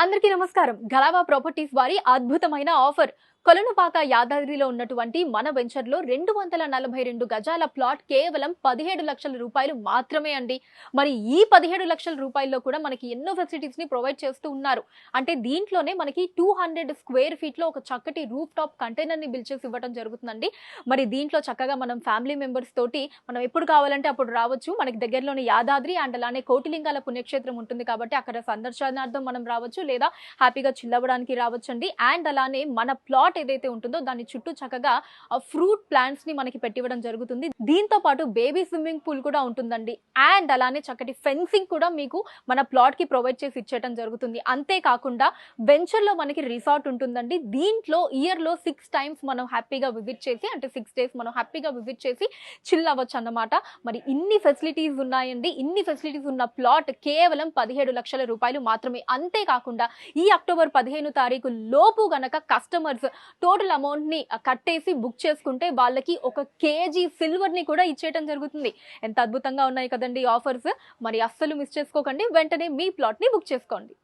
అందరికీ నమస్కారం. గలావా ప్రాపర్టీస్ వారి అద్భుతమైన ఆఫర్. కొలనుపాక యాదాద్రిలో ఉన్నటువంటి మన వెంచర్లో 242 గజాల ప్లాట్ కేవలం 17 లక్షల రూపాయలు మాత్రమే అండి. మరి ఈ 17 లక్షల రూపాయల్లో కూడా మనకి ఎన్నో ఫెసిలిటీస్ ని ప్రొవైడ్ చేస్తూ ఉన్నారు. అంటే దీంట్లోనే మనకి 200 స్క్వేర్ ఫీట్ లో ఒక చక్కటి రూఫ్ టాప్ కంటైనర్ ని బిల్డ్ చేసి ఇవ్వడం జరుగుతుందండి. మరి దీంట్లో చక్కగా మనం ఫ్యామిలీ మెంబర్స్ తోటి మనం ఎప్పుడు కావాలంటే అప్పుడు రావచ్చు. మనకి దగ్గరలోనే యాదాద్రి అండ్ అలానే కోటిలింగాల పుణ్యక్షేత్రం ఉంటుంది కాబట్టి అక్కడ సందర్శనార్థం మనం రావచ్చు, లేదా హ్యాపీగా చిల్లవడానికి రావచ్చండి. అండ్ అలానే మన ప్లాట్ ఏదైతే ఉంటుందో దాని చుట్టూ చక్కగా ఫ్రూట్ ప్లాంట్స్ ని మనకి పెట్టివ్వడం జరుగుతుంది. దీంతో పాటు బేబీ స్విమ్మింగ్ పూల్ కూడా ఉంటుందండి. అండ్ అలానే చక్కటి ఫెన్సింగ్ కూడా మీకు మన ప్లాట్ కి ప్రొవైడ్ చేసి ఇచ్చేయడం జరుగుతుంది. అంతేకాకుండా వెంచర్ లో మనకి రిసార్ట్ ఉంటుందండి. దీంట్లో ఇయర్ లో 6 times మనం హ్యాపీగా విజిట్ చేసి, అంటే 6 days మనం హ్యాపీగా విజిట్ చేసి చిల్ అవ్వచ్చు అన్నమాట. మరి ఇన్ని ఫెసిలిటీస్ ఉన్నాయండి. ఇన్ని ఫెసిలిటీస్ ఉన్న ప్లాట్ కేవలం 17 లక్షల రూపాయలు మాత్రమే. అంతేకాకుండా ఈ అక్టోబర్ 15 తారీఖు లోపు గనక కస్టమర్స్ టోటల్ అమౌంట్ ని కట్టేసి బుక్ చేసుకుంటే వాళ్ళకి 1 kg సిల్వర్ ని కూడా ఇచ్చేయడం జరుగుతుంది. ఎంత అద్భుతంగా ఉన్నాయి కదండి ఆఫర్స్. మరి అస్సలు మిస్ చేసుకోకండి. వెంటనే మీ ప్లాట్ ని బుక్ చేసుకోండి.